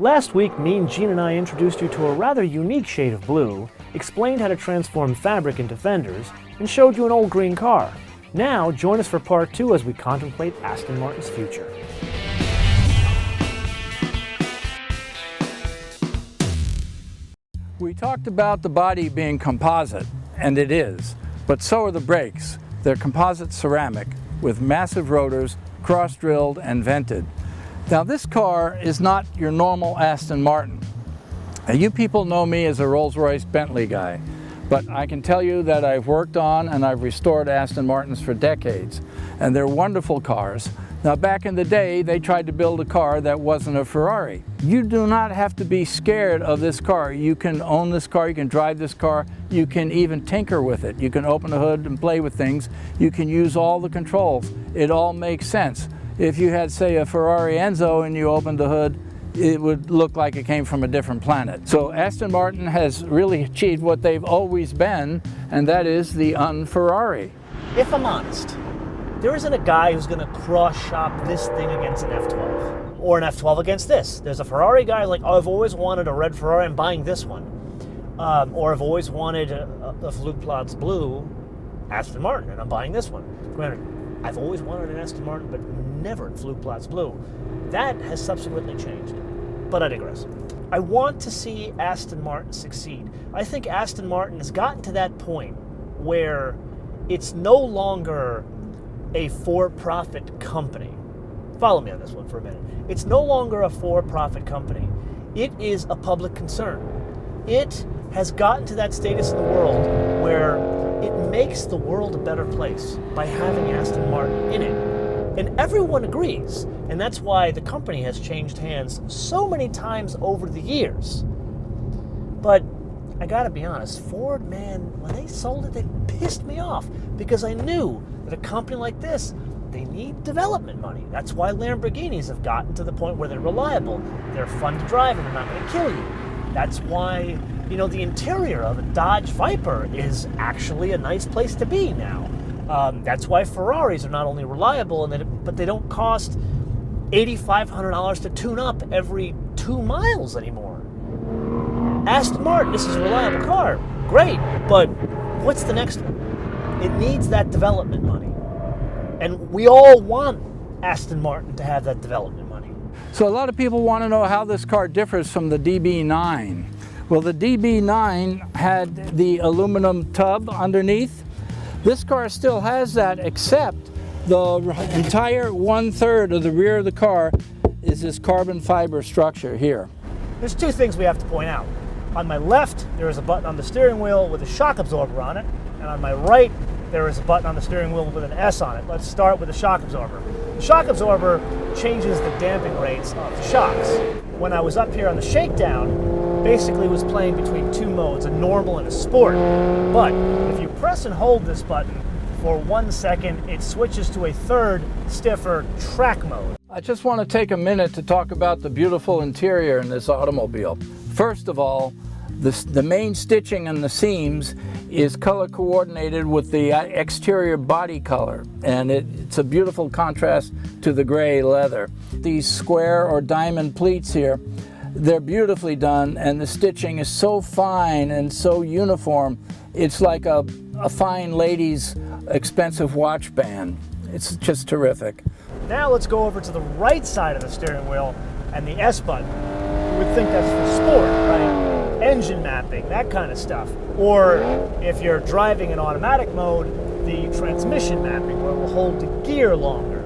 Last week, Mean Gene and I introduced you to a rather unique shade of blue, explained how to transform fabric into fenders, and showed you an old green car. Now, join us for part 2 as we contemplate Aston Martin's future. We talked about the body being composite, and it is, but so are the brakes. They're composite ceramic with massive rotors, cross-drilled and vented. Now this car is not your normal Aston Martin. Now, you people know me as a Rolls-Royce Bentley guy, but I can tell you that I've worked on and I've restored Aston Martins for decades, and they're wonderful cars. Now back in the day, they tried to build a car that wasn't a Ferrari. You do not have to be scared of this car. You can own this car, you can drive this car, you can even tinker with it. You can open the hood and play with things. You can use all the controls. It all makes sense. If you had, say, a Ferrari Enzo and you opened the hood, it would look like it came from a different planet. So Aston Martin has really achieved what they've always been, and that is the un-Ferrari. If I'm honest, there isn't a guy who's going to cross-shop this thing against an F12. Or an F12 against this. There's a Ferrari guy like, oh, I've always wanted a red Ferrari, I'm buying this one. Or I've always wanted a Flugplatz blue Aston Martin, and I'm buying this one. Granted, I've always wanted an Aston Martin, but never a Flugplatz blue. That has subsequently changed, but I digress. I want to see Aston Martin succeed. I think Aston Martin has gotten to that point where it's no longer a for-profit company. Follow me on this one for a minute. It's no longer a for-profit company. It is a public concern. It has gotten to that status in the world where it makes the world a better place by having Aston Martin in it. And everyone agrees. And that's why the company has changed hands so many times over the years. But I gotta be honest, Ford, man, when they sold it, they pissed me off because I knew that a company like this, they need development money. That's why Lamborghinis have gotten to the point where they're reliable. They're fun to drive and they're not gonna kill you. That's why, you know, the interior of a Dodge Viper is actually a nice place to be now. That's why Ferraris are not only reliable, but they don't cost $8,500 to tune up every 2 miles anymore. Aston Martin, this is a reliable car. Great, but what's the next one? It needs that development money. And we all want Aston Martin to have that development money. So a lot of people want to know how this car differs from the DB9. Well, the DB9 had the aluminum tub underneath. This car still has that, except the entire 1/3 of the rear of the car is this carbon fiber structure here. There's 2 things we have to point out. On my left, there is a button on the steering wheel with a shock absorber on it, and on my right, there is a button on the steering wheel with an S on it. Let's start with the shock absorber. The shock absorber changes the damping rates of the shocks. When I was up here on the shakedown, basically was playing between 2 modes, a normal and a sport. But if you press and hold this button for 1 second, it switches to a 3rd, stiffer track mode. I just want to take a minute to talk about the beautiful interior in this automobile. First of all, the main stitching in the seams is color coordinated with the exterior body color, and it's a beautiful contrast to the gray leather. These square or diamond pleats here, they're beautifully done, and the stitching is so fine and so uniform. It's like a fine lady's expensive watch band. It's just terrific. Now let's go over to the right side of the steering wheel and the S button. You would think that's for sport, right? Engine mapping, that kind of stuff. Or if you're driving in automatic mode, the transmission mapping where it will hold the gear longer.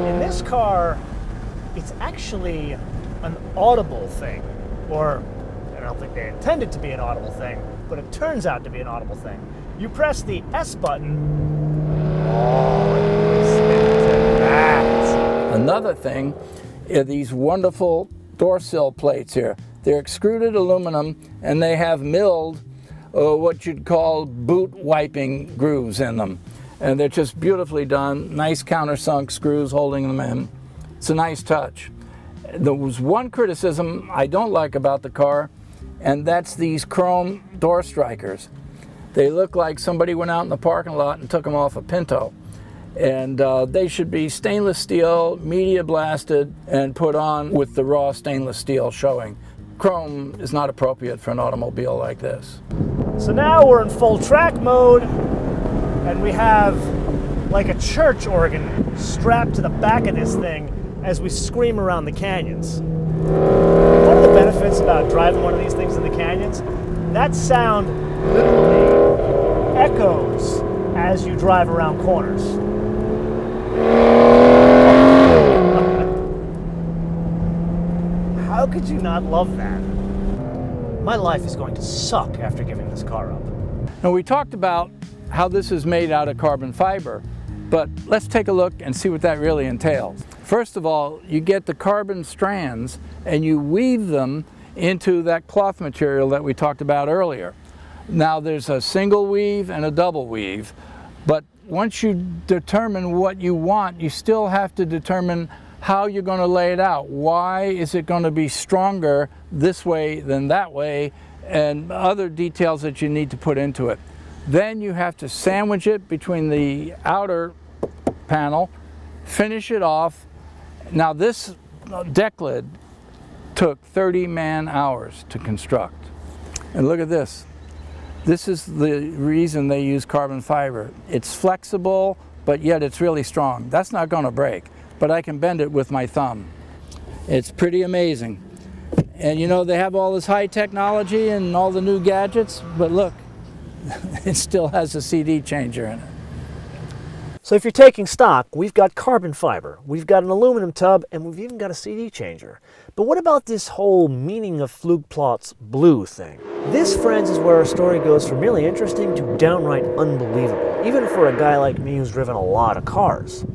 In this car, it's actually an audible thing. Or, I don't think they intended to be an audible thing, but it turns out to be an audible thing. You press the S button, oh, listen to that. Another thing are these wonderful door sill plates here. They're extruded aluminum, and they have milled what you'd call boot wiping grooves in them. And they're just beautifully done, nice countersunk screws holding them in. It's a nice touch. There was one criticism I don't like about the car, and that's these chrome door strikers. They look like somebody went out in the parking lot and took them off a Pinto. And they should be stainless steel, media blasted, and put on with the raw stainless steel showing. Chrome is not appropriate for an automobile like this. So now we're in full track mode, and we have like a church organ strapped to the back of this thing as we scream around the canyons. One of the benefits about driving one of these things in the canyons, that sound literally echoes as you drive around corners. How could you not love that? My life is going to suck after giving this car up. Now, we talked about how this is made out of carbon fiber, but let's take a look and see what that really entails. First of all, you get the carbon strands and you weave them into that cloth material that we talked about earlier. Now, there's a single weave and a double weave, but once you determine what you want, you still have to determine how you're going to lay it out. Why is it going to be stronger this way than that way, and other details that you need to put into it. Then you have to sandwich it between the outer panel, finish it off. Now, this deck lid took 30 man-hours to construct. And look at this. This is the reason they use carbon fiber. It's flexible, but yet it's really strong. That's not going to break, but I can bend it with my thumb. It's pretty amazing. And you know, they have all this high technology and all the new gadgets, but look, it still has a CD changer in it. So if you're taking stock, we've got carbon fiber, we've got an aluminum tub, and we've even got a CD changer. But what about this whole meaning of Flugplatz blue thing? This, friends, is where our story goes from merely interesting to downright unbelievable, even for a guy like me who's driven a lot of cars.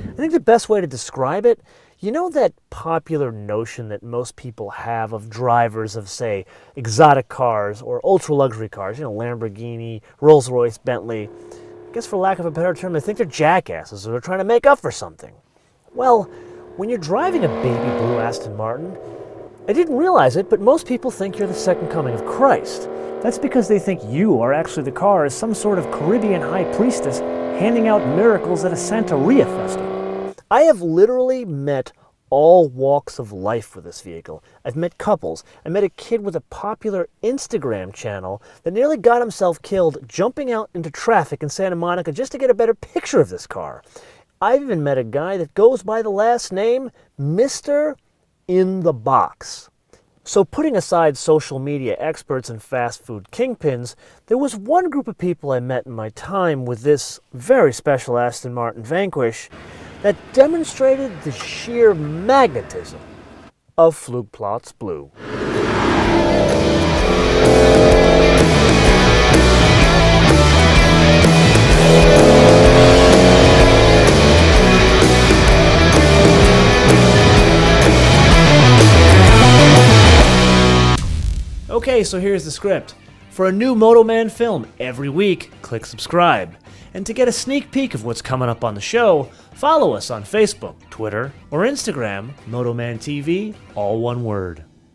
I think the best way to describe it, you know that popular notion that most people have of drivers of, say, exotic cars or ultra-luxury cars, you know, Lamborghini, Rolls-Royce, Bentley. I guess for lack of a better term, they think they're jackasses or they're trying to make up for something. Well, when you're driving a baby blue Aston Martin, I didn't realize it, but most people think you're the second coming of Christ. That's because they think you are actually the car as some sort of Caribbean high priestess handing out miracles at a Santeria festival. I have literally met all walks of life with this vehicle. I've met couples. I met a kid with a popular Instagram channel that nearly got himself killed jumping out into traffic in Santa Monica just to get a better picture of this car. I've even met a guy that goes by the last name Mr. In the Box. So putting aside social media experts and fast food kingpins, there was one group of people I met in my time with this very special Aston Martin Vanquish that demonstrated the sheer magnetism of Flugplatz blue. Okay, so here's the script. For a new MotoMan film every week, click subscribe. And to get a sneak peek of what's coming up on the show, follow us on Facebook, Twitter, or Instagram, MotoManTV, all one word.